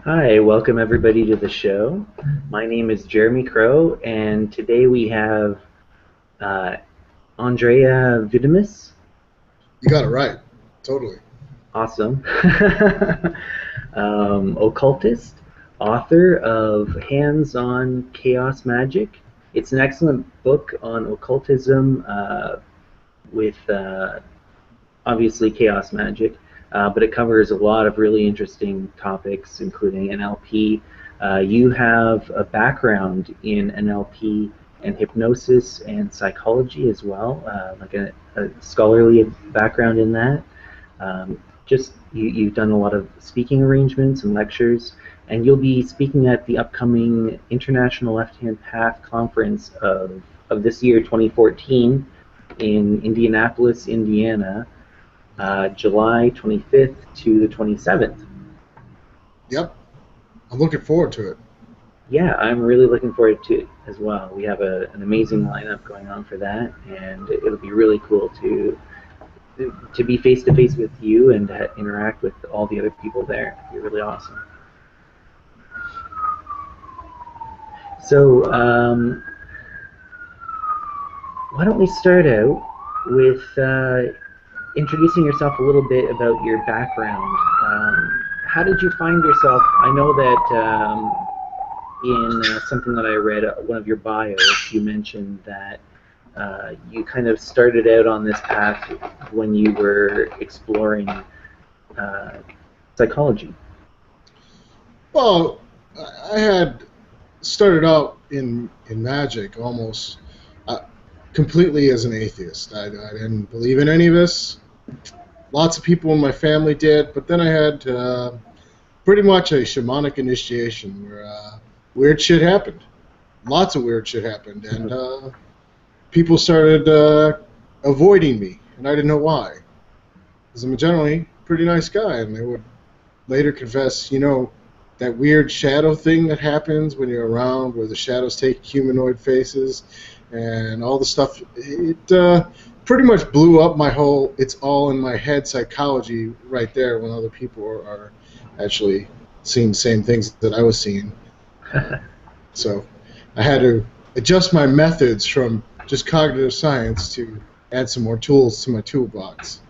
Hi, welcome everybody to the show. My name is Jeremy Crow, and today we have uh, Andrieh Vitimus. You got it right. Totally. Awesome. Occultist, author of Hands on Chaos Magic. It's an excellent book on occultism with obviously chaos magic, but it covers a lot of really interesting topics, including NLP. You have a background in NLP and hypnosis and psychology as well, like a scholarly background in that. Just you've done a lot of speaking arrangements and lectures, and you'll be speaking at the upcoming International Left Hand Path Conference of this year, 2014, in Indianapolis, Indiana, July 25th to the 27th. Yep. I'm looking forward to it. Yeah, I'm really looking forward to it as well. We have an amazing lineup going on for that, and it'll be really cool to be face to face with you and interact with all the other people there. It'll be really awesome. So, why don't we start out with introducing yourself a little bit about your background? How did you find yourself? I know that in something that I read, one of your bios, you mentioned that you kind of started out on this path when you were exploring uh, psychology. Well, I had started out in magic almost completely as an atheist. I didn't believe in any of this. Lots of people in my family did, but then I had pretty much a shamanic initiation where weird shit happened. Lots of weird shit happened, and people started avoiding me, and I didn't know why. Because I'm a generally pretty nice guy, and they would later confess, that weird shadow thing that happens when you're around, where the shadows take humanoid faces, and all the stuff. It pretty much blew up my whole "it's all in my head" psychology right there when other people are actually seeing the same things that I was seeing. So I had to adjust my methods from just cognitive science to add some more tools to my toolbox.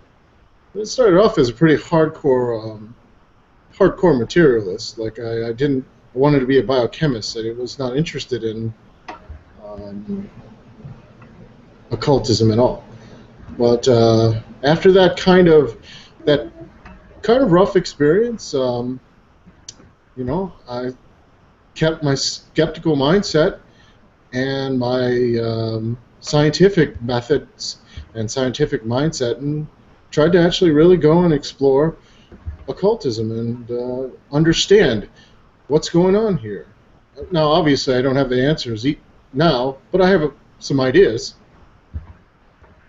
It started off as a pretty hardcore materialist. Like I wanted to be a biochemist. I was not interested in um, occultism at all. But after that kind of rough experience, I kept my skeptical mindset and my scientific methods and scientific mindset, and tried to actually really go and explore occultism and understand what's going on here. Now, obviously, I don't have the answers now, but I have some ideas.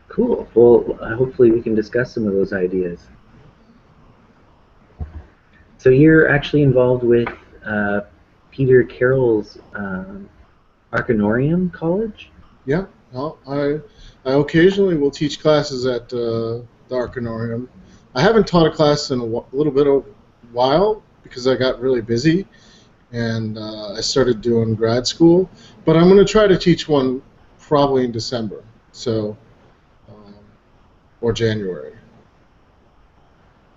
Cool. Well, hopefully we can discuss some of those ideas. So you're actually involved with uh, Peter Carroll's Arcanorium College? Yeah, well, I occasionally will teach classes at the Arcanorium. I haven't taught a class in a little bit of a while because I got really busy and I started doing grad school. But I'm going to try to teach one probably in December, so um, or January.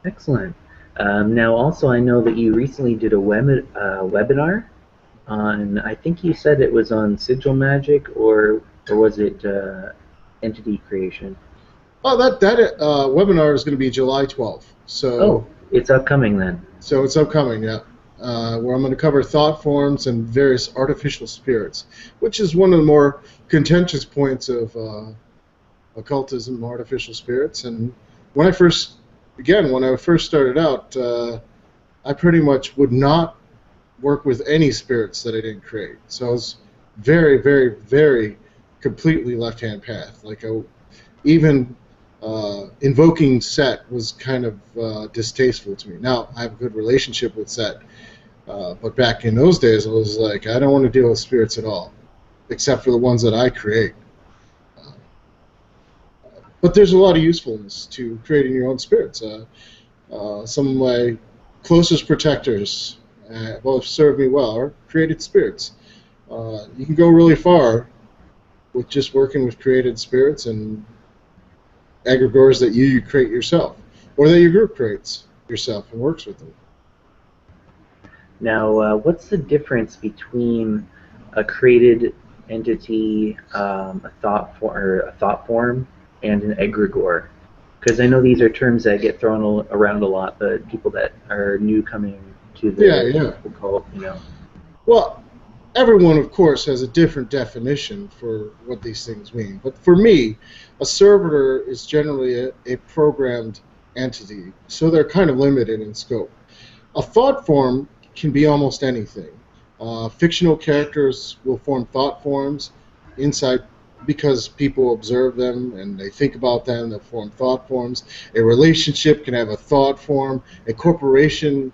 Excellent. Now, also, I know that you recently did a webinar on, I think you said it was on sigil magic, or was it entity creation? Oh, that webinar is going to be July 12th. Oh, it's upcoming then. So it's upcoming, yeah. Where I'm going to cover thought forms and various artificial spirits, which is one of the more contentious points of occultism, artificial spirits. And when I first, when I first started out, I pretty much would not work with any spirits that I didn't create. So I was very, very, very completely left-hand path. Even invoking Set was kind of distasteful to me. Now, I have a good relationship with Set, but back in those days, I was like, I don't want to deal with spirits at all, except for the ones that I create. Uh, but there's a lot of usefulness to creating your own spirits. Some of my closest protectors both served me well, are created spirits. You can go really far with just working with created spirits and egregores that you create yourself, or that your group creates yourself and works with them. Now, what's the difference between a created entity, a thought form, and an egregore? Because I know these are terms that get thrown around a lot, but people that are new coming to the cult, Well, everyone, of course, has a different definition for what these things mean. But for me, a servitor is generally a programmed entity, so they're kind of limited in scope. A thought form can be almost anything. Fictional characters will form thought forms inside because people observe them and they think about them. They'll form thought forms. A relationship can have a thought form. A corporation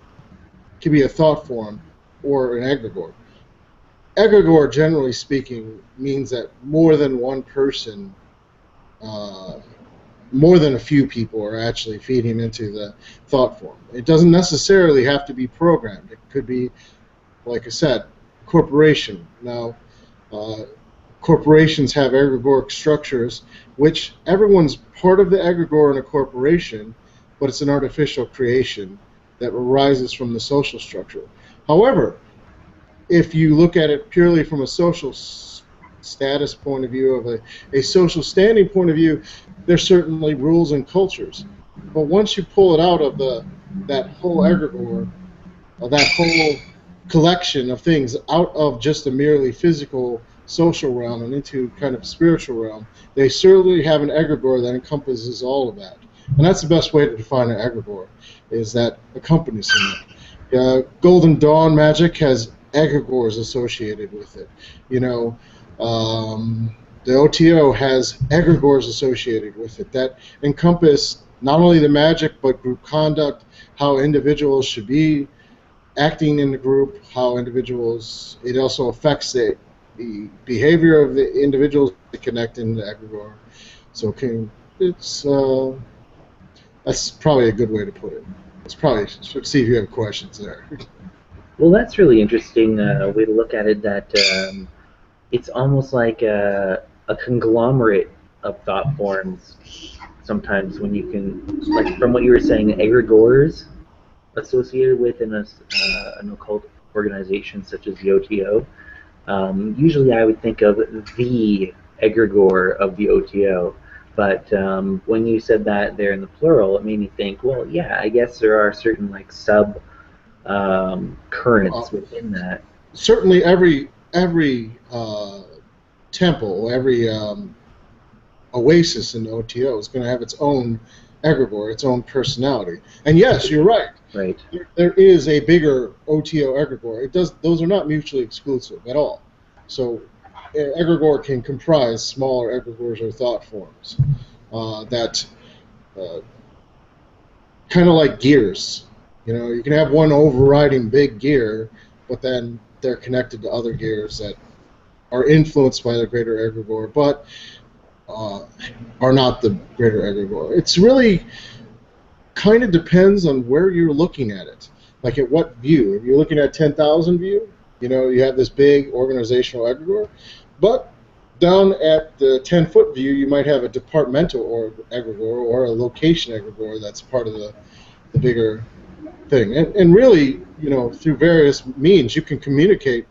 can be a thought form or an egregore. Egregore, generally speaking, means that more than one person, more than a few people are actually feeding into the thought form. It doesn't necessarily have to be programmed. It could be, like I said, corporation. Now, corporations have egregoric structures, which everyone's part of the egregore in a corporation, but it's an artificial creation that arises from the social structure. However, if you look at it purely from a social status point of view, of a social standing point of view, there's certainly rules and cultures. But once you pull it out of that whole egregore, that whole collection of things, out of just a merely physical social realm and into kind of spiritual realm, they certainly have an egregore that encompasses all of that. And that's the best way to define an egregore, is that accompanies it. Golden Dawn magic has egregores associated with it. The OTO has egregores associated with it that encompass not only the magic but group conduct, how individuals should be acting in the group, how individuals, it also affects the behavior of the individuals that connect in the egregore. So that's probably a good way to put it. Let's probably see if you have questions there. Well, that's really interesting way to look at it, that it's almost like a conglomerate of thought forms sometimes, when you can, like from what you were saying, egregores associated with an occult organization such as the OTO. Usually I would think of the egregore of the OTO, but when you said that there in the plural, it made me think, well, yeah, I guess there are certain like sub currents within that. Certainly every temple, every oasis in the OTO is going to have its own egregore, its own personality. And yes, you're right. Right. There is a bigger OTO egregore. Those are not mutually exclusive at all. So egregore can comprise smaller egregores or thought forms that kind of like gears. You can have one overriding big gear, but then they're connected to other gears that are influenced by the greater egregore, but are not the greater egregore. It's really kind of depends on where you're looking at it. Like at what view. If you're looking at 10,000 view, you have this big organizational egregore, but down at the 10-foot view, you might have a departmental egregore or a location egregore that's part of the bigger thing. And really, through various means, you can communicate,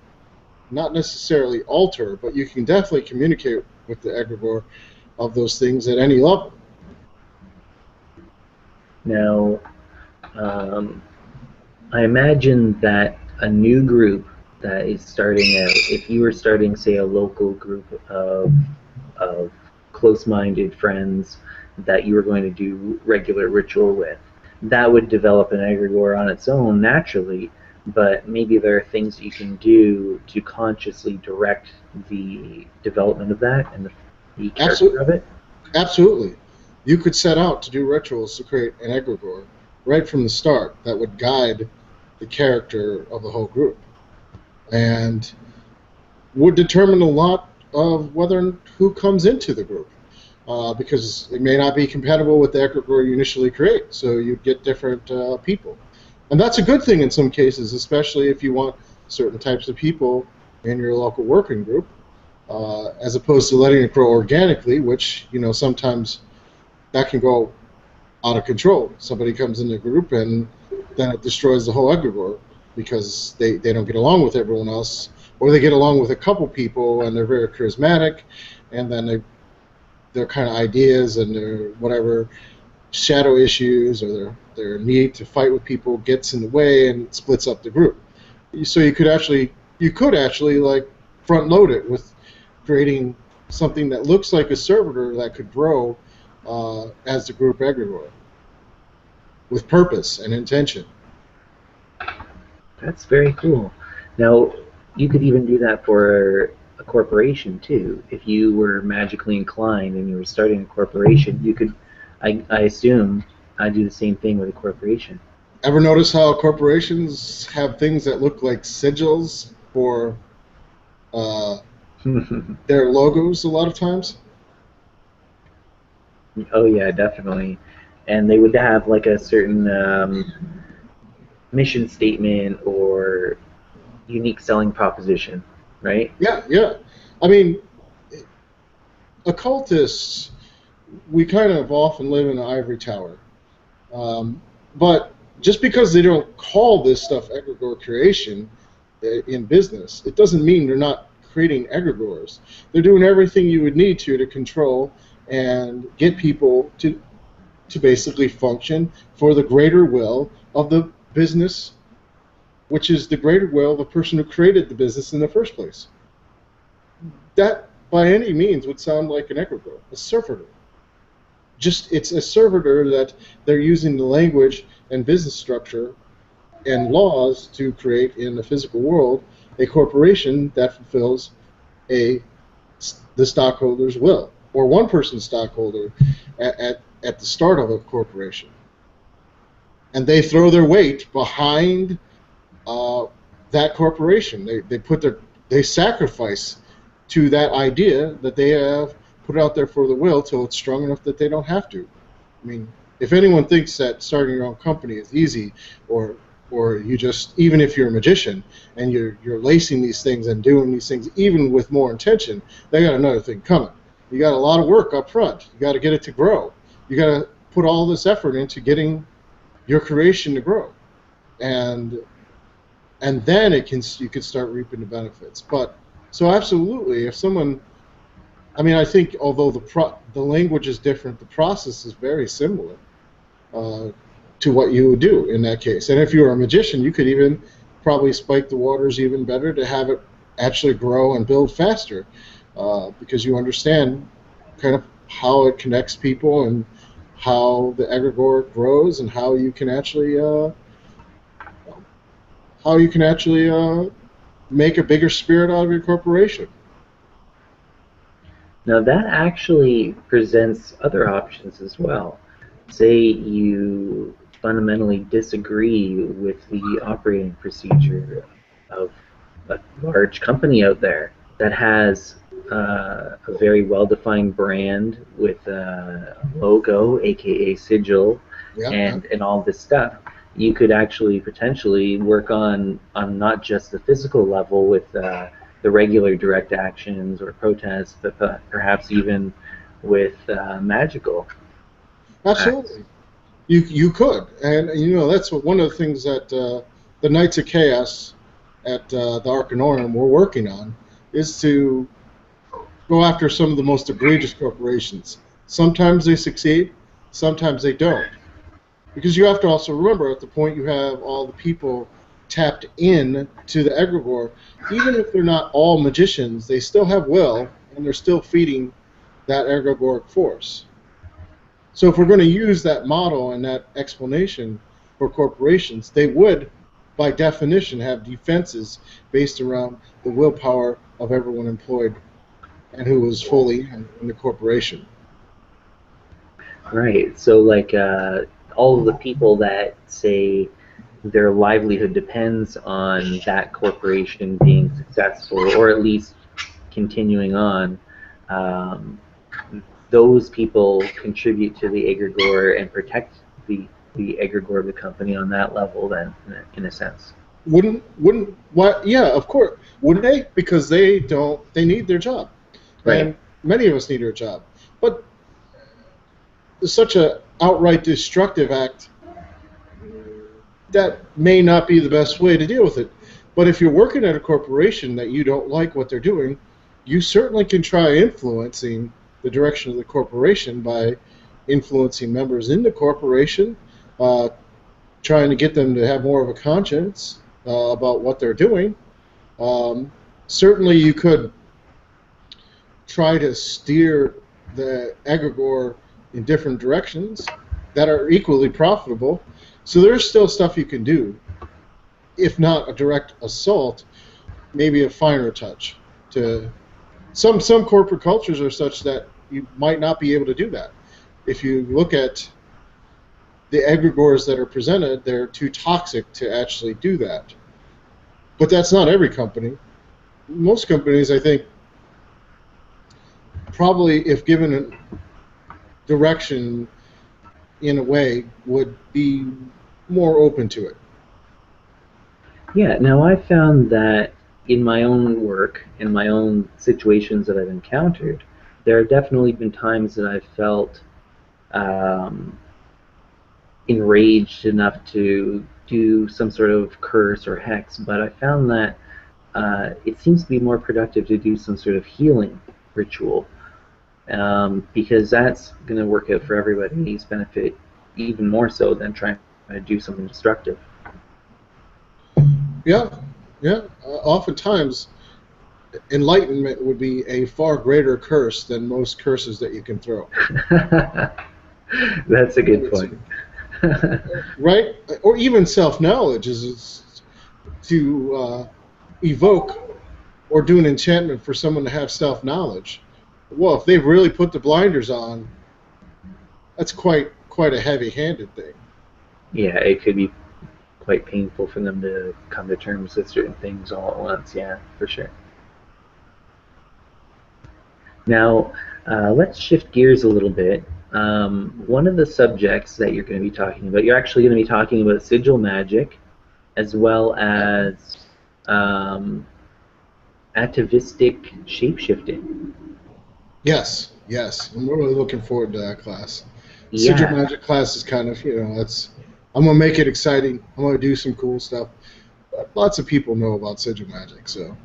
not necessarily alter, but you can definitely communicate with the egregore of those things at any level. Now, I imagine that a new group that is starting out, if you were starting, say, a local group of close-minded friends that you were going to do regular ritual with, that would develop an egregore on its own naturally, but maybe there are things that you can do to consciously direct the development of that and the character of it? Absolutely. You could set out to do rituals to create an egregore right from the start that would guide the character of the whole group and would determine a lot of who comes into the group, because it may not be compatible with the egregore you initially create, so you'd get different people. And that's a good thing in some cases, especially if you want certain types of people in your local working group, as opposed to letting it grow organically, which, sometimes that can go out of control. Somebody comes in the group and then it destroys the whole egregore because they don't get along with everyone else, or they get along with a couple people and they're very charismatic, and then their kind of ideas and their whatever shadow issues or their need to fight with people gets in the way and splits up the group. So you could actually like front load it with creating something that looks like a servitor that could grow as the group egregore with purpose and intention. That's very cool. Now, you could even do that for a corporation too. If you were magically inclined and you were starting a corporation, you could, I assume, do the same thing with a corporation. Ever notice how corporations have things that look like sigils for their logos a lot of times? Oh yeah, definitely. And they would have like a certain mission statement or unique selling proposition, right? Yeah, yeah. I mean, occultists, we kind of often live in an ivory tower. But just because they don't call this stuff egregore creation in business, it doesn't mean they're not creating egregores. They're doing everything you would need to control and get people to basically function for the greater will of the business, which is the greater will of the person who created the business in the first place. That, by any means, would sound like an egregore, a servitor. Just it's a servitor that they're using the language and business structure and laws to create in the physical world a corporation that fulfills the stockholder's will, or one person's stockholder at the start of a corporation. And they throw their weight behind that corporation. They sacrifice to that idea that they have put out there for the will till it's strong enough that they don't have to. I mean, if anyone thinks that starting your own company is easy, or you just, even if you're a magician and you're lacing these things and doing these things even with more intention, they got another thing coming. You got a lot of work up front. You got to get it to grow. You got to put all this effort into getting your creation to grow, and then you can start reaping the benefits. But so absolutely, if someone, I mean, I think although the language is different, the process is very similar to what you would do in that case. And if you were a magician, you could even probably spike the waters even better to have it actually grow and build faster, because you understand kind of how it connects people and how the egregore grows and how you can actually make a bigger spirit out of your corporation. Now that actually presents other options as well. Say you fundamentally disagree with the operating procedure of a large company out there that has a very well-defined brand with a logo, aka sigil, Yeah, and all this stuff. You could actually potentially work on not just the physical level with the regular direct actions or protests, but perhaps even with magical acts. absolutely. You could, and that's one of the things that the Knights of Chaos at the Arcanorum we're working on, is to go after some of the most egregious corporations. Sometimes they succeed, sometimes they don't. Because you have to also remember, at the point you have all the people tapped in to the egregore, even if they're not all magicians, they still have will, and they're still feeding that egregoric force. So if we're going to use that model and that explanation for corporations, they would, by definition, have defenses based around the willpower of everyone employed and who was fully in the corporation. Right. So, like, all of the people that say their livelihood depends on that corporation being successful, or at least continuing on, um, those people contribute to the egregore and protect the the egregore of the company on that level, then, in a sense. Wouldn't what? Yeah, of course. Wouldn't they? Because they don't. They need their job, Right. and many of us need our job. But such a outright destructive act, that may not be the best way to deal with it. But if you're working at a corporation that you don't like what they're doing, you certainly can try influencing the direction of the corporation by influencing members in the corporation, uh, trying to get them to have more of a conscience about what they're doing. Um, Certainly, you could try to steer the egregore in different directions that are equally profitable. So there's still stuff you can do, if not a direct assault, maybe a finer touch. To some corporate cultures are such that you might not be able to do that. If you look at the egregores that are presented, they're too toxic to actually do that. But that's not every company. Most companies, I think, probably, if given a direction in a way, would be more open to it. Yeah, now I found that in my own work, in my own situations that I've encountered, there have definitely been times that I've felt um, enraged enough to do some sort of curse or hex, but I found that it seems to be more productive to do some sort of healing ritual, because that's going to work out for everybody's benefit even more so than trying to do something destructive. Yeah, yeah. Oftentimes, enlightenment would be a far greater curse than most curses that you can throw. That's a good point. Right? Or even self-knowledge is to evoke or do an enchantment for someone to have self-knowledge. Well, if they've really put the blinders on, that's quite a heavy-handed thing. Yeah, it could be quite painful for them to come to terms with certain things all at once. Yeah, for sure. Now, let's shift gears a little bit. One of the subjects that you're going to be talking about, you're actually going to be talking about sigil magic as well Yeah. as um, atavistic shapeshifting. Yes, yes. I'm really looking forward to that class. Sigil Yeah, Magic class is kind of, that's. I'm gonna make it exciting. I'm gonna do some cool stuff. Lots of people know about Sigil Magic, so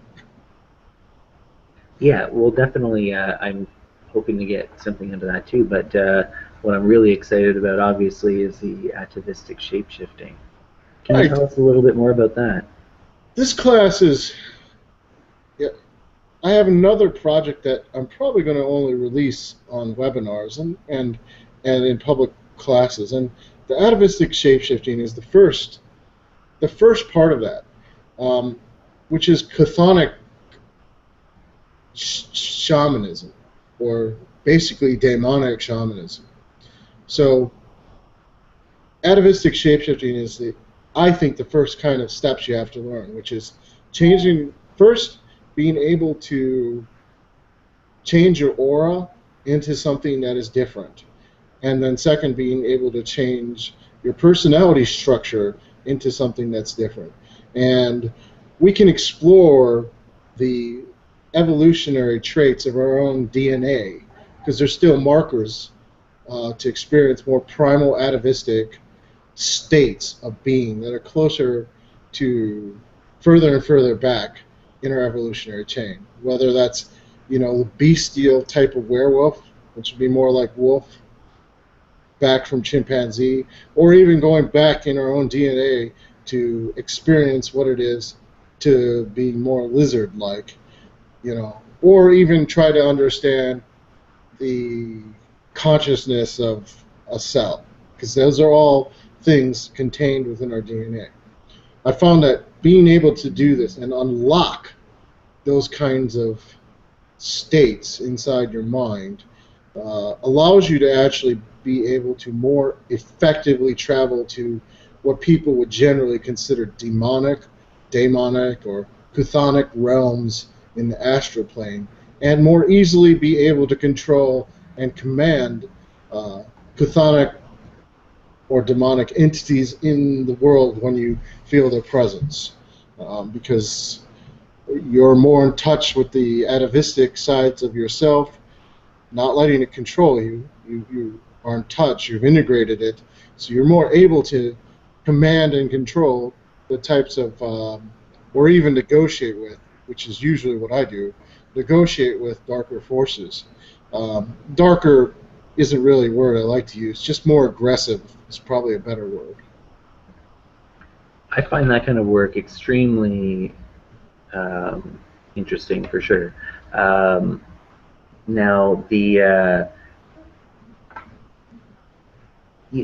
yeah, well, definitely, I'm hoping to get something into that too. But what I'm really excited about, obviously, is the atavistic shapeshifting. Can you right. tell us a little bit more about that? This class is. Yeah, I have another project that I'm probably going to only release on webinars and in public classes. And the atavistic shapeshifting is the first part of that, um, which is chthonic shamanism, or basically demonic shamanism. So atavistic shapeshifting is I think, the first kind of steps you have to learn, which is changing first, being able to change your aura into something that is different, and then second, being able to change your personality structure into something that's different. And we can explore the evolutionary traits of our own DNA, because there's still markers to experience more primal atavistic states of being that are closer to further and further back in our evolutionary chain. Whether that's, the bestial type of werewolf, which would be more like wolf, back from chimpanzee, or even going back in our own DNA to experience what it is to be more lizard-like, or even try to understand the consciousness of a cell, because those are all things contained within our DNA. I found that being able to do this and unlock those kinds of states inside your mind allows you to actually be able to more effectively travel to what people would generally consider demonic, or chthonic realms in the astral plane, and more easily be able to control and command uh, chthonic or demonic entities in the world when you feel their presence, because you're more in touch with the atavistic sides of yourself, not letting it control you. You are in touch, you've integrated it, so you're more able to command and control the types of, or even negotiate with, which is usually what I do, negotiate with darker forces. Darker isn't really a word I like to use, just more aggressive is probably a better word. I find that kind of work extremely interesting for sure. Now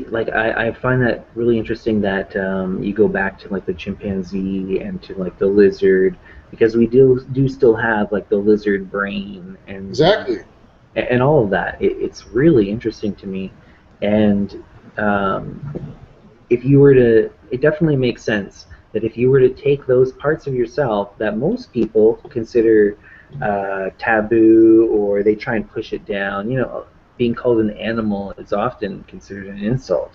like I find that really interesting that you go back to like the chimpanzee and to like the lizard, because we do still have like the lizard brain Exactly. and all of that. It's really interesting to me, and if you were to, it definitely makes sense that if you were to take those parts of yourself that most people consider taboo, or they try and push it down, being called an animal is often considered an insult.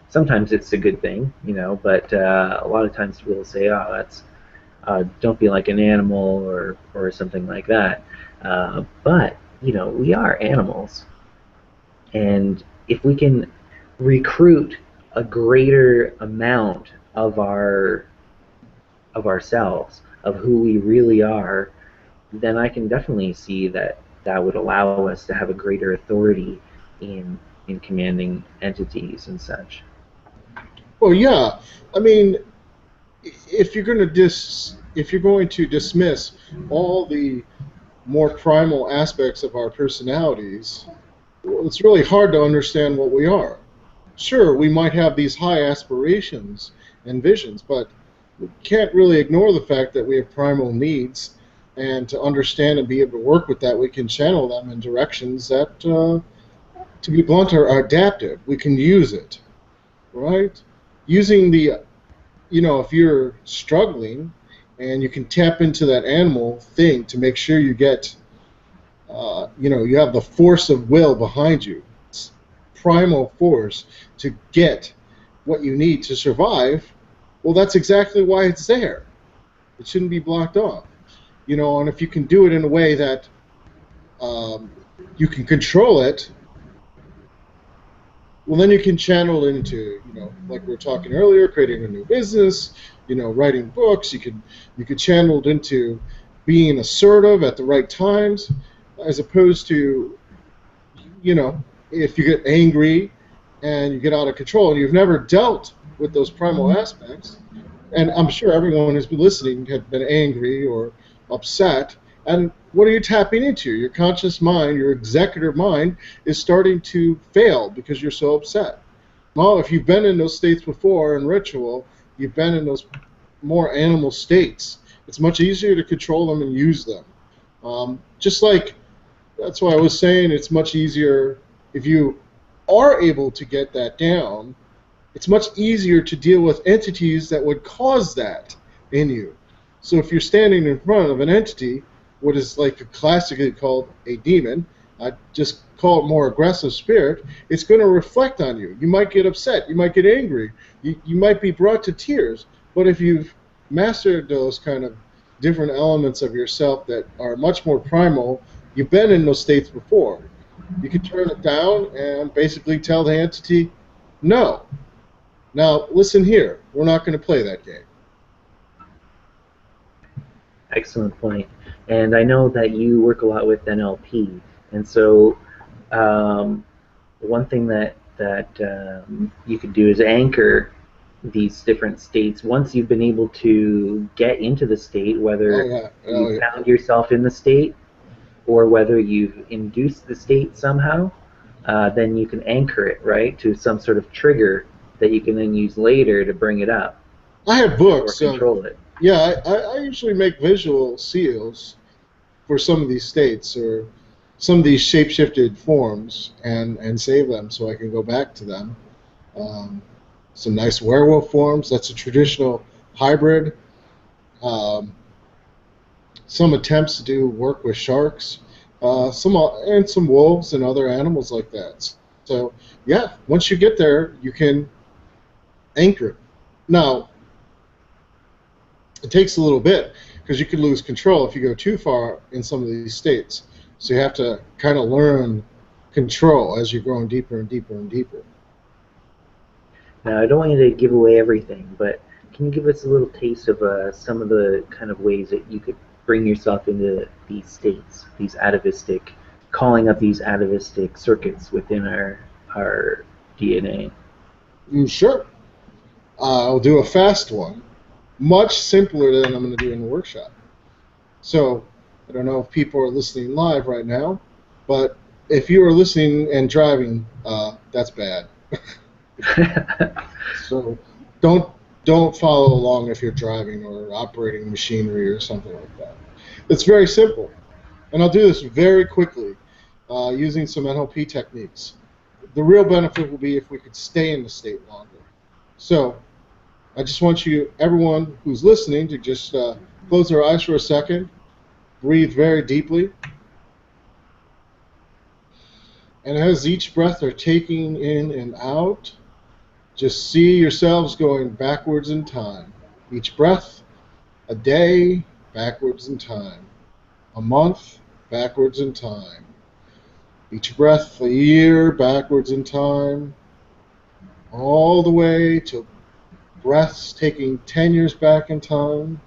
Sometimes it's a good thing, but a lot of times people say, "Oh, that's don't be like an animal," or something like that. But we are animals, and if we can recruit a greater amount of ourselves, of who we really are, then I can definitely see that that would allow us to have a greater authority in commanding entities and such. Well, yeah. I mean, if you're going to dismiss all the more primal aspects of our personalities, well, it's really hard to understand what we are. Sure, we might have these high aspirations and visions, but we can't really ignore the fact that we have primal needs, and to understand and be able to work with that, we can channel them in directions that, to be blunt, are adaptive. We can use it, right? Using the, if you're struggling and you can tap into that animal thing to make sure you get, you have the force of will behind you, it's primal force to get what you need to survive, well, that's exactly why it's there. It shouldn't be blocked off. And if you can do it in a way that you can control it, well, then you can channel it into, like we were talking earlier, creating a new business, writing books. You could channel it into being assertive at the right times, as opposed to, if you get angry and you get out of control and you've never dealt with those primal aspects, and I'm sure everyone who's been listening had been angry or upset, and what are you tapping into? Your conscious mind, your executive mind, is starting to fail because you're so upset. Well, if you've been in those states before in ritual, you've been in those more animal states. It's much easier to control them and use them. Just like, that's why I was saying it's much easier if you are able to get that down. It's much easier to deal with entities that would cause that in you. So if you're standing in front of an entity, what is like classically called a demon, I just call it more aggressive spirit, it's going to reflect on you. You might get upset, you might get angry, you might be brought to tears, but if you've mastered those kind of different elements of yourself that are much more primal, you've been in those states before, you can turn it down and basically tell the entity, no. Now, listen here, we're not going to play that game. Excellent point. And I know that you work a lot with NLP, and so one thing that you could do is anchor these different states. Once you've been able to get into the state, whether you found yourself in the state or whether you've induced the state somehow, then you can anchor it, right, to some sort of trigger that you can then use later to bring it up. I have books. Or control it. Yeah, I usually make visual seals for some of these states or some of these shape-shifted forms and save them so I can go back to them. Some nice werewolf forms. That's a traditional hybrid. Some attempts to do work with sharks, some wolves and other animals like that. So yeah, once you get there, you can anchor it. Now, it takes a little bit because you could lose control if you go too far in some of these states. So you have to kind of learn control as you're going deeper and deeper and deeper. Now, I don't want you to give away everything, but can you give us a little taste of some of the kind of ways that you could bring yourself into these states, these atavistic, calling up these atavistic circuits within our DNA? Sure. I'll do a fast one, much simpler than I'm going to do in the workshop. So I don't know if people are listening live right now, but if you are listening and driving, that's bad. So don't follow along if you're driving or operating machinery or something like that. It's very simple, and I'll do this very quickly using some NLP techniques. The real benefit will be if we could stay in the state longer. So I just want you, everyone who's listening, to just close their eyes for a second, breathe very deeply, and as each breath they're taking in and out, just see yourselves going backwards in time. Each breath, a day, backwards in time. A month, backwards in time. Each breath, a year, backwards in time. All the way to breaths taking 10 years back in time.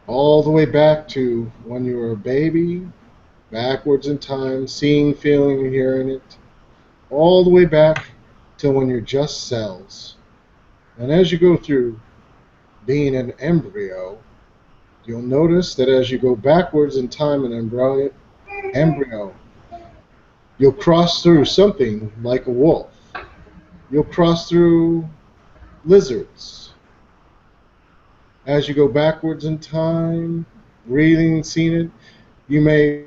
All the way back to when you were a baby, backwards in time, seeing, feeling, and hearing it. All the way back to when you're just cells. And as you go through being an embryo, you'll notice that as you go backwards in time in embryo, you'll cross through something like a wolf. You'll cross through lizards. As you go backwards in time, breathing, seeing it, you may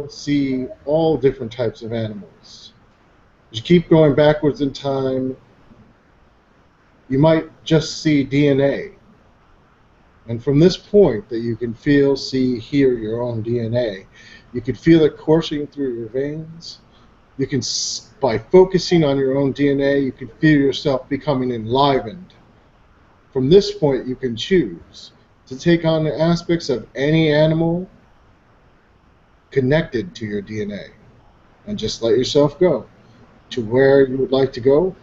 see all different types of animals. As you keep going backwards in time, you might just see DNA. And from this point that you can feel, see, hear your own DNA, you can feel it coursing through your veins. You can, by focusing on your own DNA, you can feel yourself becoming enlivened. From this point, you can choose to take on the aspects of any animal connected to your DNA and just let yourself go to where you would like to go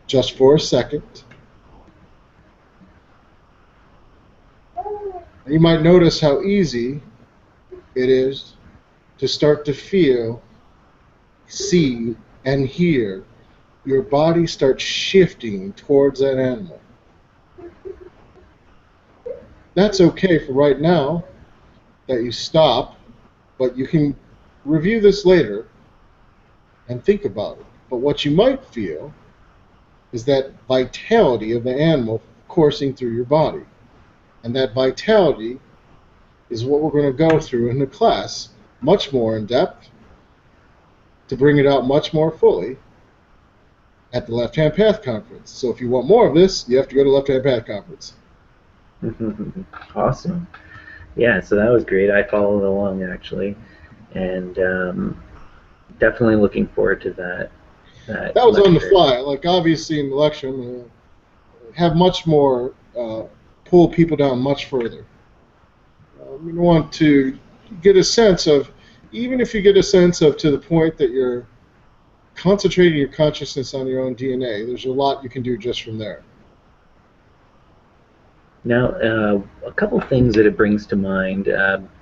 just for a second. You might notice how easy it is to start to feel, see, and hear your body start shifting towards that animal. That's okay for right now that you stop, but you can review this later and think about it. But what you might feel is that vitality of the animal coursing through your body. And that vitality is what we're going to go through in the class much more in depth to bring it out much more fully at the Left Hand Path Conference. So if you want more of this, you have to go to Left Hand Path Conference. Awesome. Yeah, so that was great. I followed along, actually. And definitely looking forward to that. That was lecture. On the fly. Like, obviously, in the lecture, I'm going to have much more, pull people down much further. We want to get a sense of, even if you get a sense of to the point that you're concentrating your consciousness on your own DNA, there's a lot you can do just from there. Now, a couple things that it brings to mind,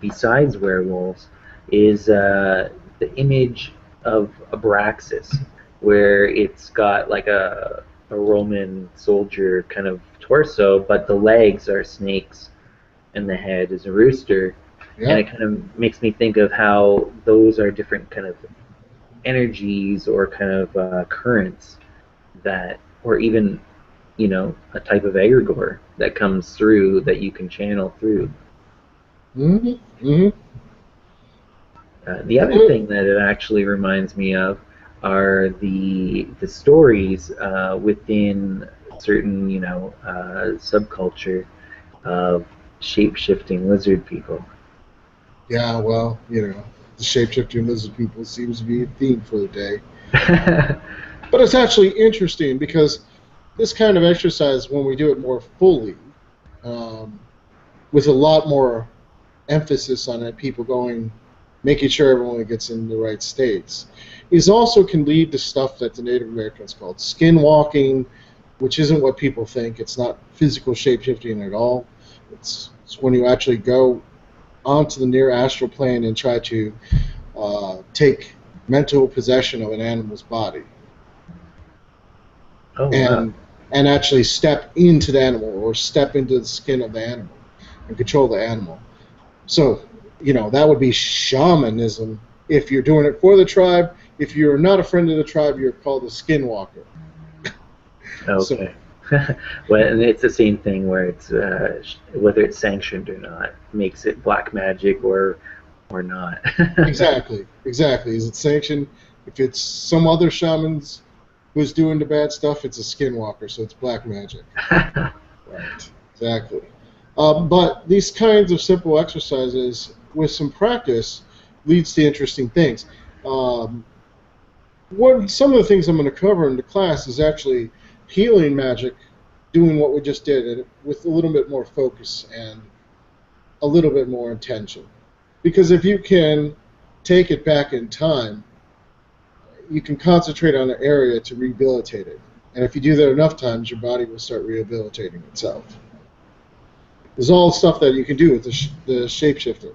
besides werewolves, is the image of Abraxas, where it's got like a Roman soldier kind of torso, but the legs are snakes and the head is a rooster. Yeah. And it kind of makes me think of how those are different kind of energies or kind of currents that, or even, you know, a type of egregor that comes through that you can channel through. Mm-hmm. Mm-hmm. The other thing that it actually reminds me of are the stories within certain, you know, subculture of shape-shifting lizard people. Yeah, well, you know, the shape-shifting lizard people seems to be a theme for the day. But it's actually interesting because this kind of exercise, when we do it more fully, um, with a lot more emphasis on it, people going, making sure everyone gets in the right states, is also can lead to stuff that the Native Americans called skinwalking, which isn't what people think. It's not physical shapeshifting at all. It's when you actually go onto the near astral plane and try to take mental possession of an animal's body Oh wow. and actually step into the animal or step into the skin of the animal and control the animal. So, that would be shamanism if you're doing it for the tribe. If you're not a friend of the tribe, you're called a skinwalker. So, Okay. Well, and it's the same thing where it's whether it's sanctioned or not makes it black magic or not. exactly. Is it sanctioned? If it's some other shamans who's doing the bad stuff, it's a skinwalker, so it's black magic. Right. Exactly. But these kinds of simple exercises, with some practice, leads to interesting things. Um, some of the things I'm going to cover in the class is actually healing magic, doing what we just did, and with a little bit more focus and a little bit more intention. Because if you can take it back in time, you can concentrate on an area to rehabilitate it. And if you do that enough times, your body will start rehabilitating itself. There's all stuff that you can do with the shapeshifting.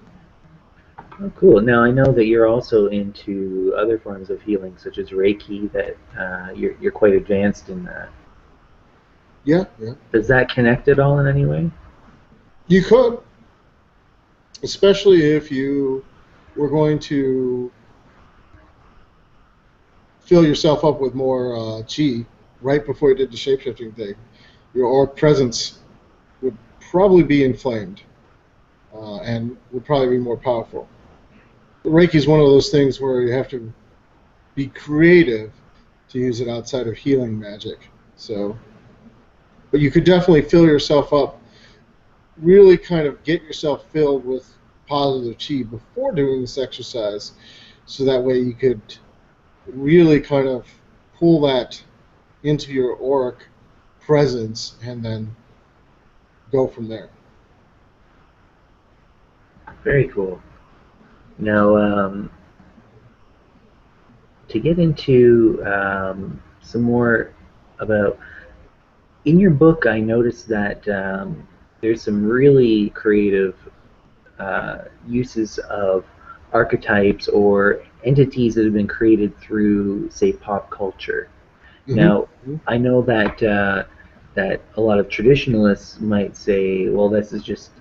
Oh, cool. Now I know that you're also into other forms of healing, such as Reiki. That you're quite advanced in that. Yeah, yeah. Does that connect at all in any way? You could, especially if you were going to fill yourself up with more chi right before you did the shapeshifting thing. Your auric presence would probably be inflamed and would probably be more powerful. Reiki is one of those things where you have to be creative to use it outside of healing magic. So, but you could definitely fill yourself up, really kind of get yourself filled with positive chi before doing this exercise, so that way you could really kind of pull that into your auric presence and then go from there. Very cool. Now, to get into some more about in your book, I noticed that there's some really creative uses of archetypes or entities that have been created through, say, pop culture. Now, Mm-hmm. I know that that a lot of traditionalists might say, "Well, this is just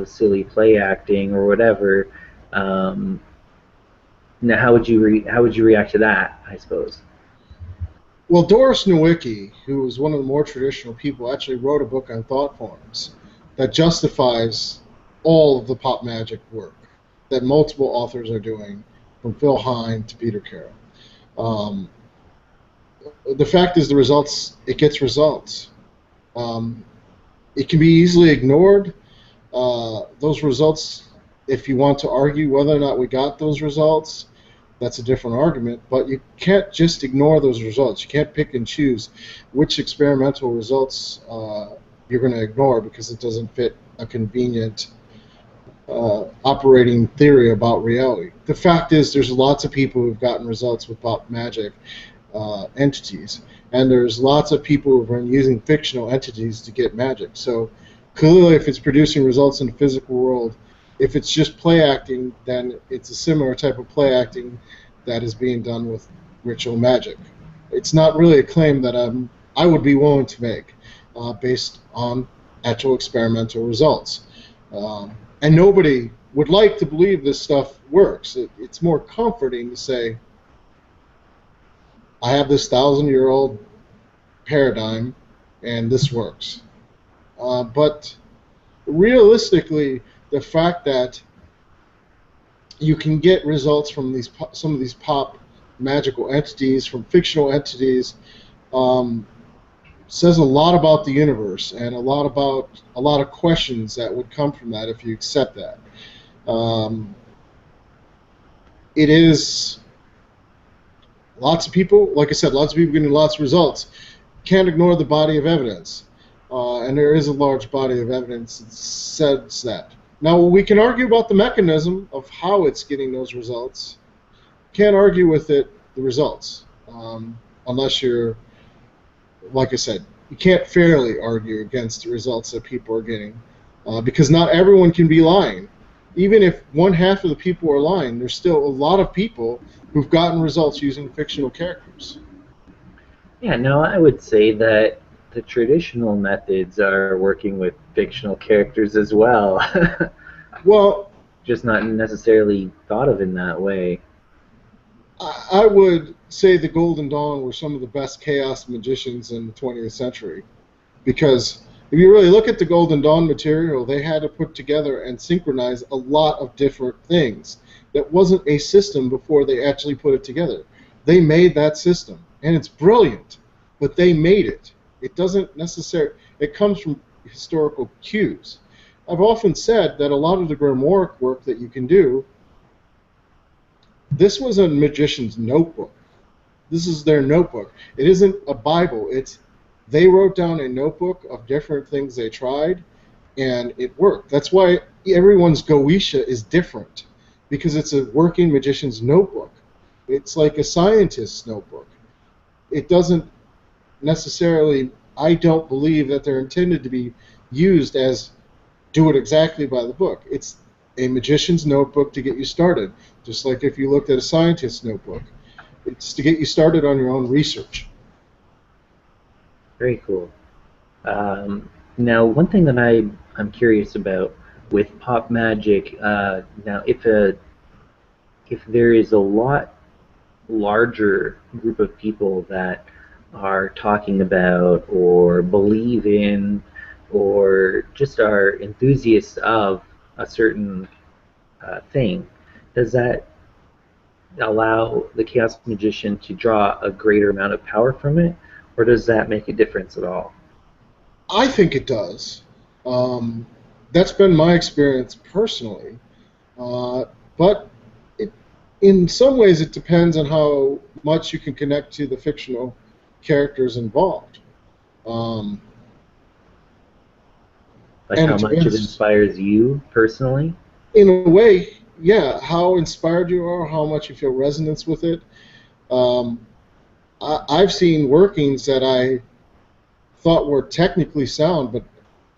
silly play acting or whatever." Um, Now, how would you react to that? I suppose. Well, Doris Nowicki, who was one of the more traditional people, actually wrote a book on thought forms that justifies all of the pop magic work that multiple authors are doing, from Phil Hine to Peter Carroll. Um, the fact is, it gets results. Um, it can be easily ignored. Those results, if you want to argue whether or not we got those results, that's a different argument, but you can't just ignore those results. You can't pick and choose which experimental results you're going to ignore because it doesn't fit a convenient operating theory about reality. The fact is, there's lots of people who've gotten results with pop magic entities, and there's lots of people who've been using fictional entities to get magic. So clearly, if it's producing results in the physical world, if it's just play acting, then it's a similar type of play acting that is being done with ritual magic. It's not really a claim that I would be willing to make based on actual experimental results. And nobody would like to believe this stuff works. It's more comforting to say, I have this 1,000-year-old paradigm, and this works. But realistically, the fact that you can get results from some of these pop magical entities, from fictional entities, says a lot about the universe and a lot of questions that would come from that if you accept that. It is Lots of people, like I said, lots of people getting lots of results. Can't ignore the body of evidence. And there is a large body of evidence that says that. Now, we can argue about the mechanism of how it's getting those results. Can't argue with the results, unless you're, like I said, you can't fairly argue against the results that people are getting, because not everyone can be lying. Even if one half of the people are lying, there's still a lot of people who've gotten results using fictional characters. Yeah, no, I would say that the traditional methods are working with fictional characters as well. Well, Just not necessarily thought of in that way. I would say the Golden Dawn were some of the best chaos magicians in the 20th century, because if you really look at the Golden Dawn material, they had to put together and synchronize a lot of different things. That wasn't a system before they actually put it together. They made that system, and it's brilliant, but they made it. It doesn't necessarily, it comes from historical cues. I've often said that a lot of the grimoire work that you can do, this was a magician's notebook. This is their notebook. It isn't a Bible. It's they wrote down a notebook of different things they tried, and it worked. That's why everyone's Goetia is different, because it's a working magician's notebook. It's like a scientist's notebook. It doesn't necessarily, I don't believe that they're intended to be used as do it exactly by the book. It's a magician's notebook to get you started, just like if you looked at a scientist's notebook. It's to get you started on your own research. Very cool. Now, one thing that I'm curious about with pop magic, now if there is a lot larger group of people that are talking about or believe in or just are enthusiasts of a certain thing, does that allow the chaos magician to draw a greater amount of power from it, or does that make a difference at all? I think it does. That's been my experience personally. But it, in some ways, it depends on how much you can connect to the fictional characters involved. Um, Like and how it much it depends, inspires you personally? in a way, yeah, how inspired you are, how much you feel resonance with it. Um, I've seen workings that I thought were technically sound, but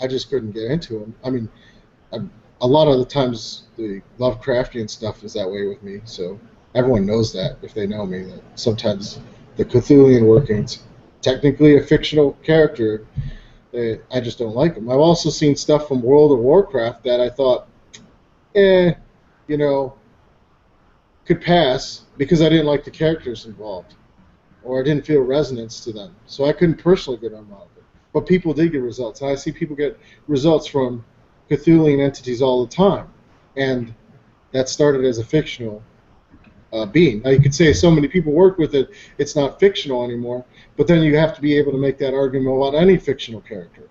I just couldn't get into them. I mean, I, a lot of the times the Lovecraftian stuff is that way with me, so everyone knows that if they know me, that sometimes the Cthulhian workings, technically a fictional character, I just don't like them. I've also seen stuff from World of Warcraft that I thought, eh, you know, could pass because I didn't like the characters involved, or I didn't feel resonance to them. So I couldn't personally get on with it. But people did get results. And I see people get results from Cthulhian entities all the time. And that started as a fictional being. Now you could say so many people work with it, it's not fictional anymore. But then you have to be able to make that argument about any fictional character.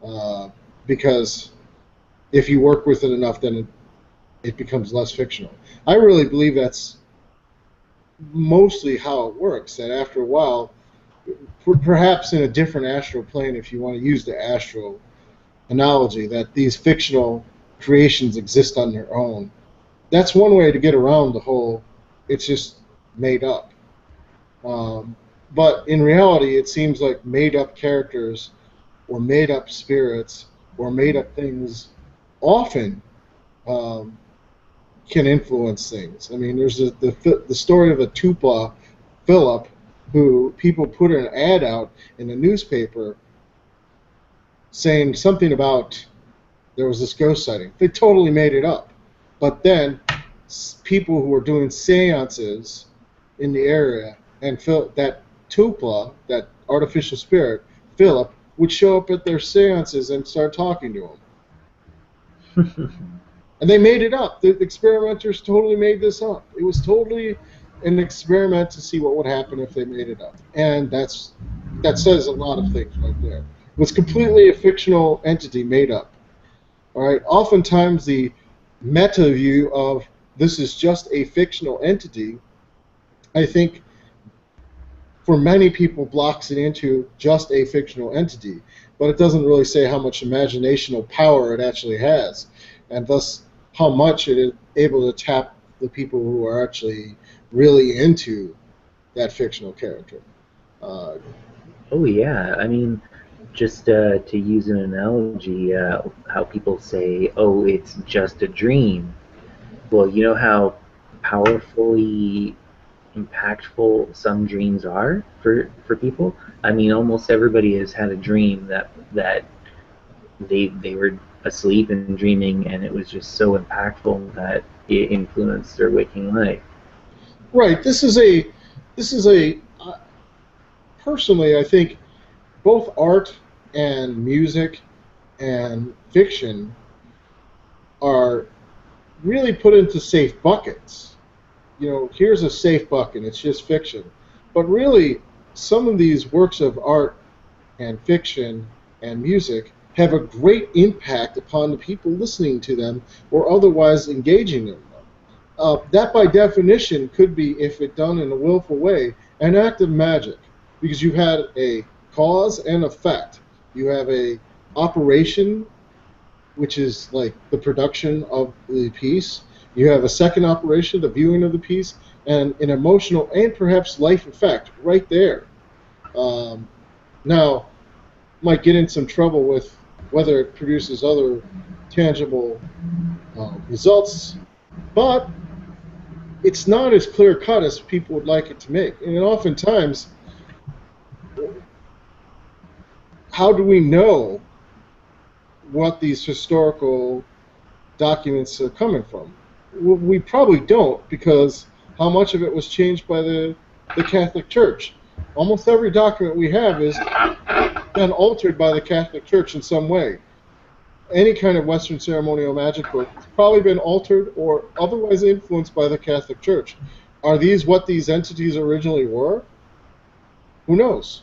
Uh, because if you work with it enough, then it becomes less fictional. I really believe that's mostly how it works, that after a while, perhaps in a different astral plane, if you want to use the astral analogy, that these fictional creations exist on their own. That's one way to get around the whole, it's just made up. Um, but in reality, it seems like made up characters or made up spirits or made up things often um, can influence things. I mean, there's the story of a Tupla, Philip, who people put an ad out in the newspaper saying something about there was this ghost sighting. They totally made it up. But then people who were doing seances in the area and that Tupla, that artificial spirit, Philip, would show up at their seances and start talking to them. And they made it up. The experimenters totally made this up. It was totally an experiment to see what would happen if they made it up. And that says a lot of things right there. It was completely a fictional entity made up. All right. Oftentimes the meta view of this is just a fictional entity, I think, for many people, blocks it into just a fictional entity, but it doesn't really say how much imaginational power it actually has, and thus how much it is able to tap the people who are actually really into that fictional character. Uh, Oh yeah, I mean, just to use an analogy, how people say, "Oh, it's just a dream." Well, you know how powerfully impactful some dreams are for people. I mean, almost everybody has had a dream that they were asleep and dreaming, and it was just so impactful that it influenced their waking life. right. This is a personally, I think both art and music and fiction are really put into safe buckets. You know, here's a safe bucket, it's just fiction. But really, some of these works of art and fiction and music have a great impact upon the people listening to them or otherwise engaging in them. That, by definition, could be, if it done in a willful way, an act of magic, because you had a cause and effect. You have a operation, which is like the production of the piece. You have a second operation, the viewing of the piece, and an emotional and perhaps life effect right there. Um, Now, might get in some trouble with whether it produces other tangible results, but it's not as clear cut as people would like it to make. And oftentimes, how do we know what these historical documents are coming from? Well, we probably don't, because how much of it was changed by the Catholic Church? Almost every document we have is been altered by the Catholic Church in some way. Any kind of Western ceremonial magic book has probably been altered or otherwise influenced by the Catholic Church. Are these what these entities originally were? Who knows?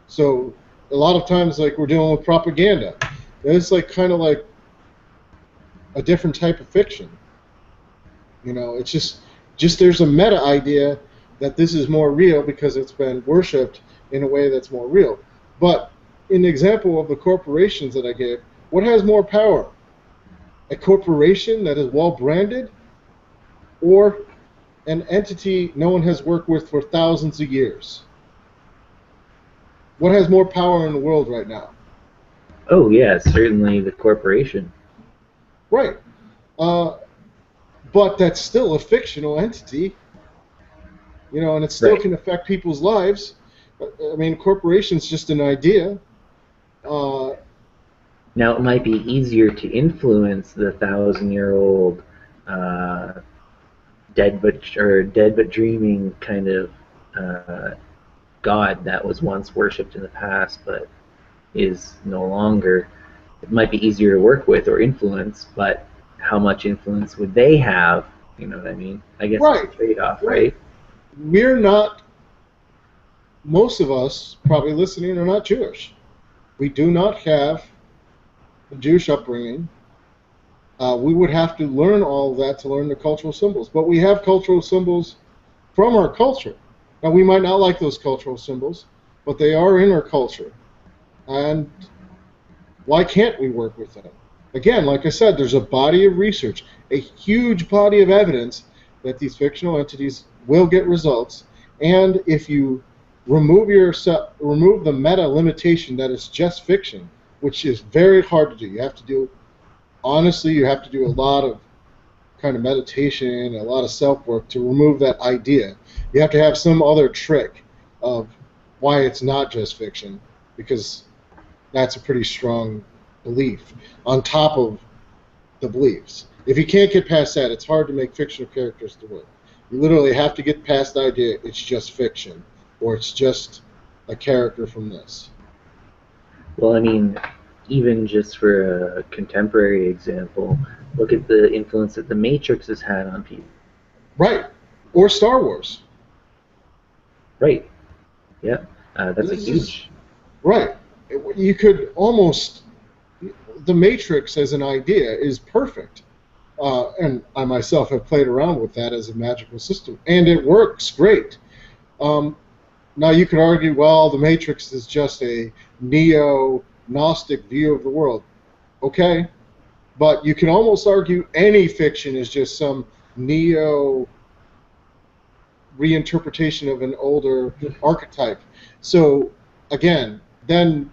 So a lot of times, like, we're dealing with propaganda. It's like kind of like a different type of fiction. You know, it's just there's a meta idea that this is more real because it's been worshipped in a way that's more real. But in the example of the corporations that I gave, what has more power? A corporation that is well branded, or an entity no one has worked with for thousands of years? What has more power in the world right now? Oh yeah, certainly the corporation. Right. Uh, but that's still a fictional entity, you know, and it still Right. can affect people's lives. I mean, corporation's just an idea. Uh, Now it might be easier to influence the thousand-year-old uh, dead but dreaming kind of uh, god that was once worshipped in the past, but is no longer. It might be easier to work with or influence, but how much influence would they have? You know what I mean? I guess it's a right, trade-off, right. right? We're not, most of us probably listening are not Jewish. We do not have a Jewish upbringing. We would have to learn all of that to learn the cultural symbols. But we have cultural symbols from our culture. Now, we might not like those cultural symbols, but they are in our culture. And why can't we work with them? Again, like I said, there's a body of research, a huge body of evidence that these fictional entities will get results. And if you remove the meta limitation that it's just fiction, which is very hard to do. You have to do, honestly, you have to do a lot of kind of meditation, a lot of self work to remove that idea. You have to have some other trick of why it's not just fiction, because that's a pretty strong belief on top of the beliefs. If you can't get past that, it's hard to make fictional characters to work. You literally have to get past the idea it's just fiction, or it's just a character from this. Well, I mean, even just for a contemporary example, look at the influence that The Matrix has had on people. Right. Or Star Wars. Right. Yeah. That's a This is huge. right. You could almost, the Matrix as an idea is perfect. And I myself have played around with that as a magical system, and it works great. Um, Now you could argue, well, the Matrix is just a neo-Gnostic view of the world. Okay, but you can almost argue any fiction is just some neo reinterpretation of an older archetype. So again, then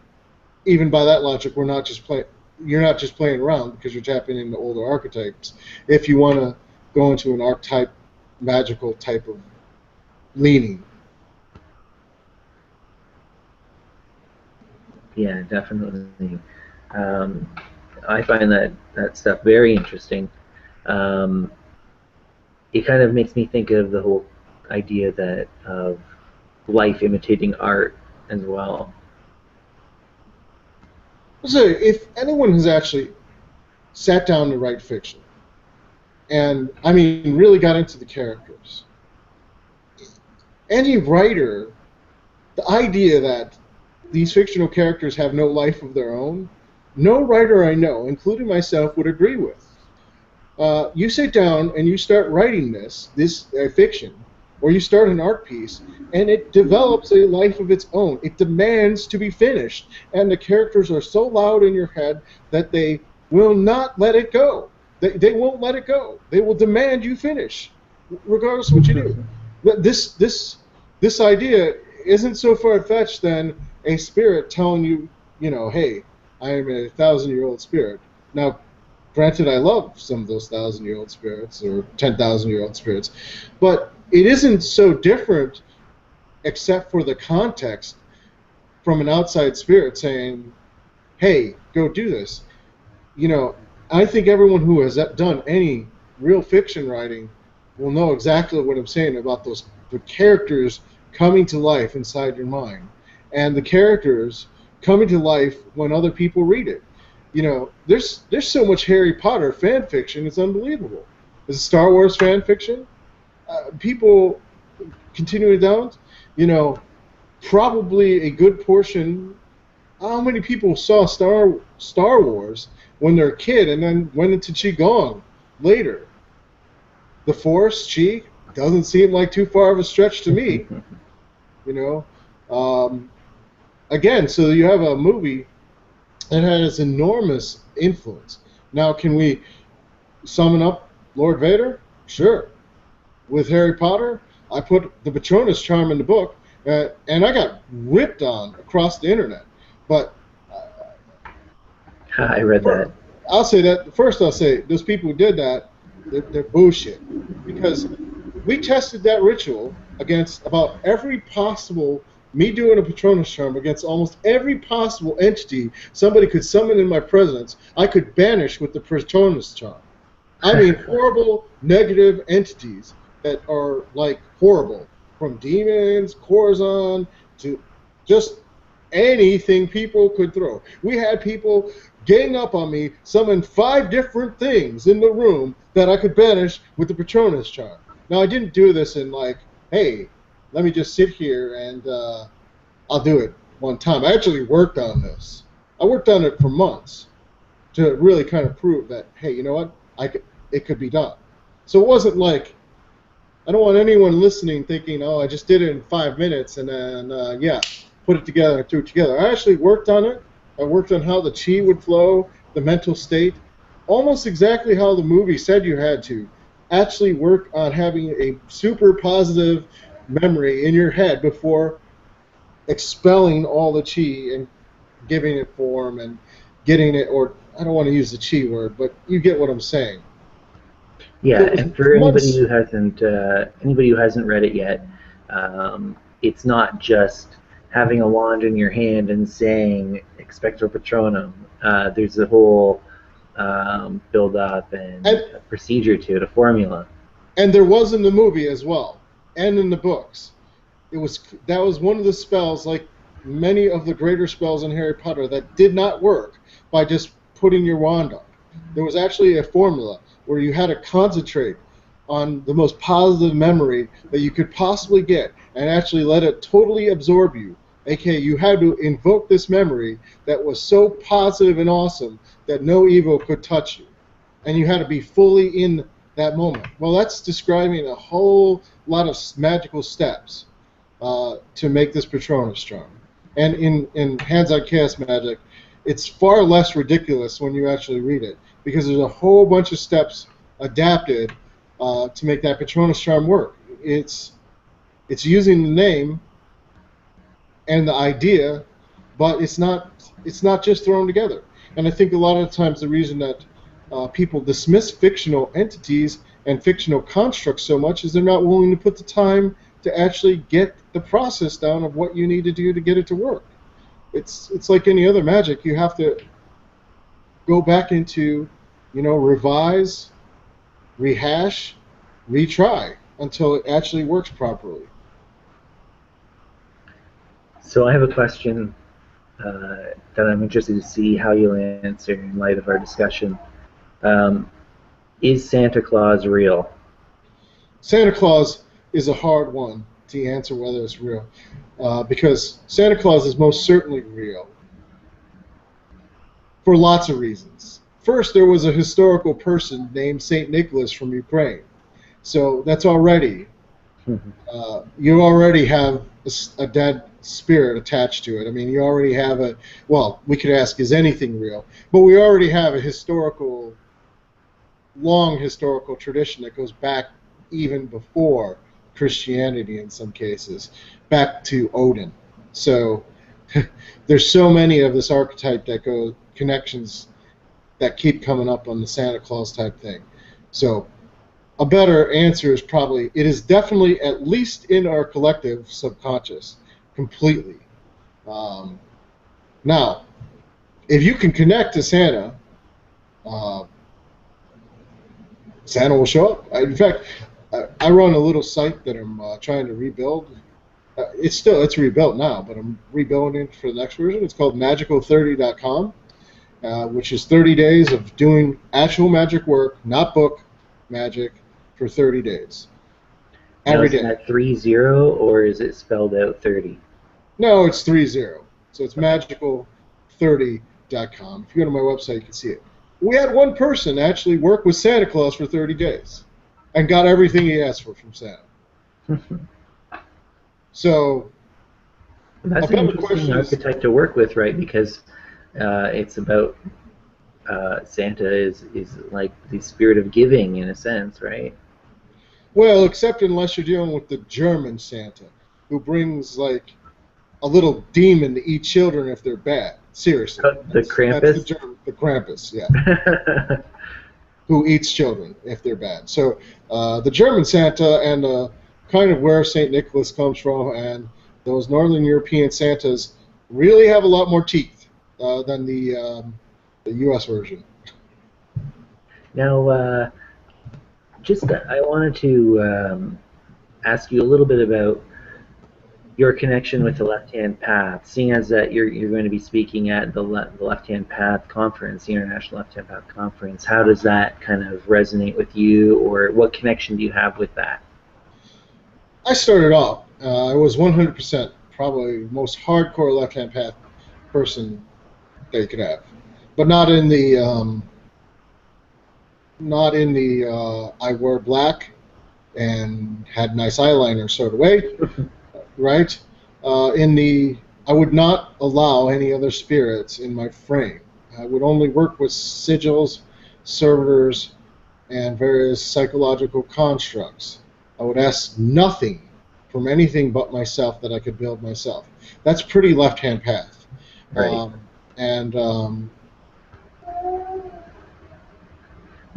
even by that logic, we're not just playing. You're not just playing around because you're tapping into older archetypes. If you want to go into an archetype, magical type of leaning. Yeah, definitely. I find that stuff very interesting. Um, it kind of makes me think of the whole idea that of life imitating art as well. So if anyone has actually sat down to write fiction, and I mean really got into the characters, any writer, the idea that these fictional characters have no life of their own, no writer I know, including myself, would agree with. You sit down and you start writing this fiction, or you start an art piece, and it develops a life of its own. It demands to be finished, and the characters are so loud in your head that they will not let it go. They won't let it go. They will demand you finish, regardless of what you do. But this idea isn't so far-fetched than a spirit telling you, hey, I am a 1,000-year-old spirit. Now, granted, I love some of those 1,000-year-old spirits or 10,000-year-old spirits, but it isn't so different, except for the context, from an outside spirit saying, hey, go do this. I think everyone who has done any real fiction writing will know exactly what I'm saying about the characters coming to life inside your mind, and the characters coming to life when other people read it. There's so much Harry Potter fan fiction, it's unbelievable. There's Star Wars fan fiction. People continuing down, probably a good portion. How many people saw Star Wars when they're a kid and then went into Qigong later? The Force, Qi, doesn't seem like too far of a stretch to me. Again, so you have a movie that has enormous influence. Now, can we summon up Lord Vader? Sure. With Harry Potter, I put the Patronus charm in the book, and I got ripped on across the internet. But I read that. I'll say that first. I'll say those people who did that, they're bullshit, because we tested that ritual against about every possible. Me doing a Patronus charm against almost every possible entity somebody could summon in my presence, I could banish with the Patronus charm. I mean, horrible, negative entities that are like horrible, from demons, Corazon, to just anything people could throw. We had people gang up on me, summon 5 different things in the room that I could banish with the Patronus charm. Now, I didn't do this in like, hey, let me just sit here and I'll do it one time. I actually worked on this. I worked on it for months to really kind of prove that, hey, you know what? It could be done. So it wasn't like, I don't want anyone listening thinking, oh, I just did it in 5 minutes and then, put it together and threw it together. I actually worked on it. I worked on how the chi would flow, the mental state, almost exactly how the movie said you had to. Actually work on having a super positive memory in your head before expelling all the chi and giving it form and getting it, or I don't want to use the chi word, but you get what I'm saying. Yeah, and for anybody who hasn't read it yet, it's not just having a wand in your hand and saying Expecto Patronum. There's a whole build-up and a procedure to it, a formula. And there was in the movie as well, and in the books. That was one of the spells, like many of the greater spells in Harry Potter, that did not work by just putting your wand up. There was actually a formula where you had to concentrate on the most positive memory that you could possibly get and actually let it totally absorb you. AKA, you had to invoke this memory that was so positive and awesome that no evil could touch you. And you had to be fully in that moment. Well, that's describing a whole lot of magical steps. to make this Patronus charm. And in hands-on chaos magic, it's far less ridiculous when you actually read it, because there's a whole bunch of steps adapted to make that Patronus charm work. It's using the name and the idea, but it's not just thrown together. And I think a lot of times the reason that people dismiss fictional entities and fictional constructs so much is they're not willing to put the time to actually get the process down of what you need to do to get it to work. It's like any other magic. You have to go back into, revise, rehash, retry until it actually works properly. So I have a question that I'm interested to see how you'll answer in light of our discussion. Is Santa Claus real? Santa Claus is a hard one to answer whether it's real, because Santa Claus is most certainly real for lots of reasons. First, there was a historical person named Saint Nicholas from Ukraine, so that's already you already have a dead spirit attached to it. I mean, you already have we could ask, is anything real? But we already have a long historical tradition that goes back even before Christianity in some cases, back to Odin. So there's so many of this archetype that go connections that keep coming up on the Santa Claus type thing. So a better answer is probably, it is definitely at least in our collective subconscious, completely. Now, if you can connect to Santa, Santa will show up. In fact, I run a little site that I'm trying to rebuild. It's rebuilt now, but I'm rebuilding it for the next version. It's called magical30.com, which is 30 days of doing actual magic work, not book magic, for 30 days. Every day. Is that 30 or is it spelled out 30? No, it's 30. So it's magical30.com. If you go to my website, you can see it. We had one person actually work with Santa Claus for 30 days and got everything he asked for from Santa. So that's an interesting archetype to work with, right? Because it's about Santa is like the spirit of giving in a sense, right? Well, except unless you're dealing with the German Santa, who brings like a little demon to eat children if they're bad. Seriously. The Krampus? That's the Krampus, yeah. Who eats children if they're bad. So the German Santa and kind of where St. Nicholas comes from and those Northern European Santas really have a lot more teeth than the U.S. version. Now, I wanted to ask you a little bit about your connection with the Left-Hand Path, seeing as that you're going to be speaking at the Left-Hand Path Conference, the International Left-Hand Path Conference. How does that kind of resonate with you, or what connection do you have with that? I started off, I was 100% probably the most hardcore Left-Hand Path person that you could have, but not in the I wore black and had nice eyeliner sort of way, right? I would not allow any other spirits in my frame. I would only work with sigils, servitors, and various psychological constructs. I would ask nothing from anything but myself that I could build myself. That's pretty Left-Hand Path. Right.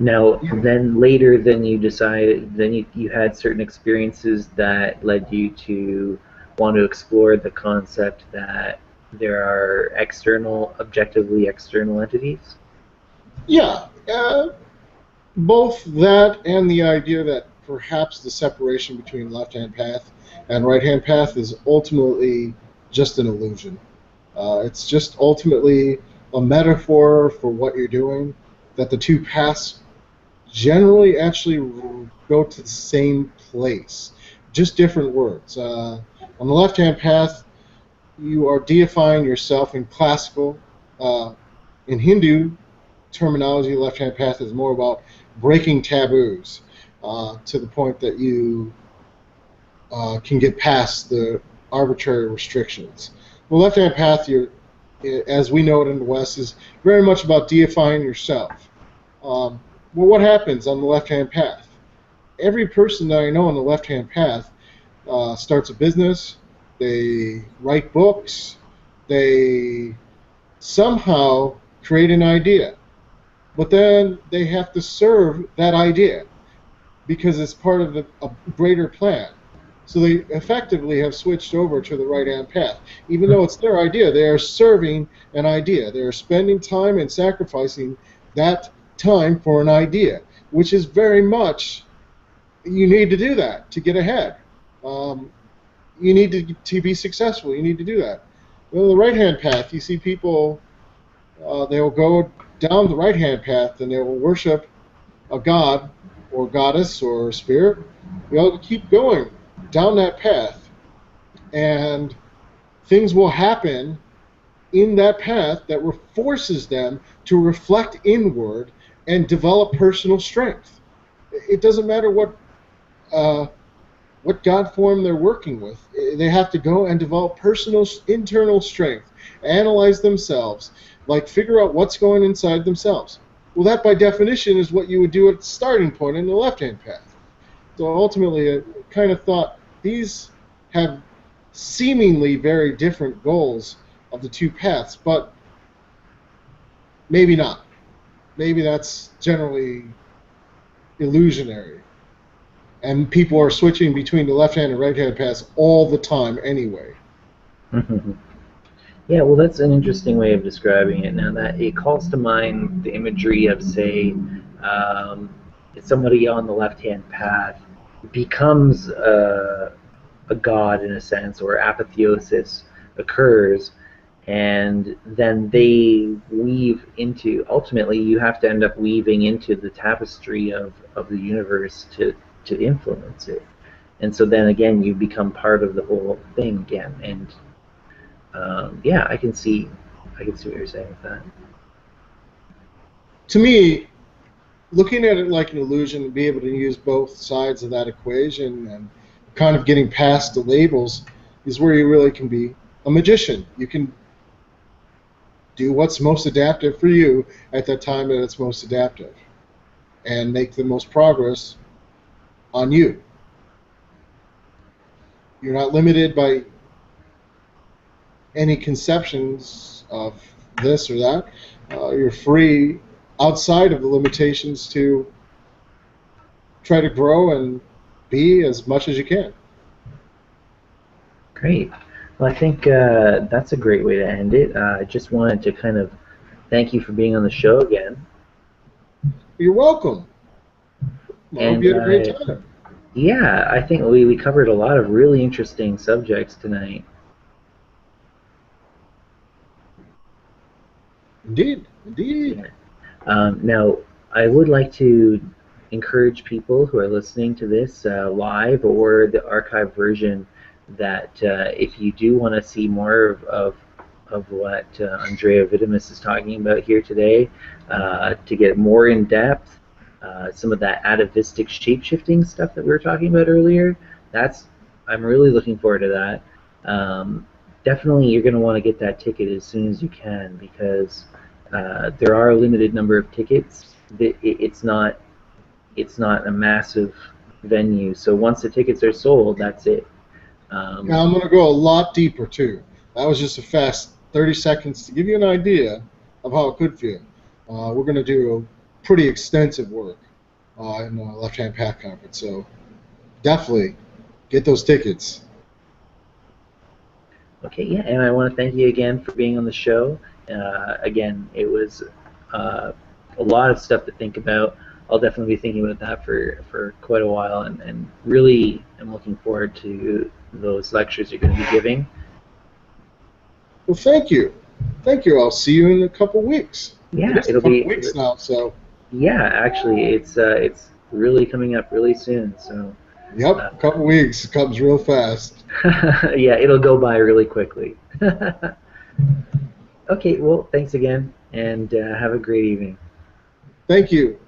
Now, then later, then you decided, then you had certain experiences that led you to want to explore the concept that there are objectively external entities? Yeah, both that and the idea that perhaps the separation between Left-Hand Path and Right-Hand Path is ultimately just an illusion. It's just ultimately a metaphor for what you're doing, that the two paths generally actually go to the same place, just different words. On the Left-Hand Path, you are deifying yourself in classical. In Hindu terminology, the Left-Hand Path is more about breaking taboos to the point that you can get past the arbitrary restrictions. The left-hand path, as we know it in the West, is very much about deifying yourself. Well, what happens on the left-hand path? Every person that I know on the left-hand path starts a business, they write books, they somehow create an idea. But then they have to serve that idea because it's part of a greater plan. So they effectively have switched over to the right-hand path. Even though it's their idea, they are serving an idea. They are spending time and sacrificing that time for an idea, which is very much, you need to do that to get ahead. You need to be successful. You need to do that. Well, the right-hand path, you see people, they will go down the right-hand path and they will worship a god or goddess or spirit. They'll keep going down that path, and things will happen in that path that forces them to reflect inward and develop personal strength. It doesn't matter what God form they're working with. They have to go and develop personal internal strength, analyze themselves, like figure out what's going inside themselves. Well, that by definition is what you would do at the starting point in the left-hand path. So ultimately, I kind of thought these have seemingly very different goals of the two paths, but maybe not. Maybe that's generally illusionary. And people are switching between the left-hand and right-hand paths all the time anyway. Yeah, well, that's an interesting way of describing it. Now, that it calls to mind the imagery of, say, somebody on the left-hand path becomes a god in a sense, or apotheosis occurs, and then they weave into, ultimately you have to end up weaving into the tapestry of the universe to influence it. And so then again you become part of the whole thing again. And yeah, I can see what you're saying with that. To me, looking at it like an illusion and be able to use both sides of that equation and kind of getting past the labels is where you really can be a magician. You can do what's most adaptive for you at that time that it's most adaptive and make the most progress on you. You're not limited by any conceptions of this or that. You're free outside of the limitations to try to grow and be as much as you can. Great. Well, I think that's a great way to end it. I just wanted to kind of thank you for being on the show again. You're welcome. I hope you had a great time. Yeah, I think we covered a lot of really interesting subjects tonight. Indeed, indeed. Yeah. Now, I would like to encourage people who are listening to this live or the archive version that if you do want to see more of what Andrieh Vitimus is talking about here today, to get more in depth, some of that atavistic shape-shifting stuff that we were talking about earlier, I'm really looking forward to that. Definitely you're going to want to get that ticket as soon as you can, because there are a limited number of tickets. It's not a massive venue, so once the tickets are sold, that's it. Now I'm going to go a lot deeper too. That was just a fast 30 seconds to give you an idea of how it could feel. We're going to do pretty extensive work in the Left Hand Path Conference, so definitely get those tickets. Okay, yeah, and I want to thank you again for being on the show. Again, it was a lot of stuff to think about. I'll definitely be thinking about that for quite a while, and really am looking forward to those lectures you're going to be giving. Well, thank you. Thank you. I'll see you in a couple weeks. Yeah, it'll be weeks now. So. Yeah, actually, it's really coming up really soon. So. Yep, a couple weeks. It comes real fast. Yeah, it'll go by really quickly. Okay, well, thanks again, and have a great evening. Thank you.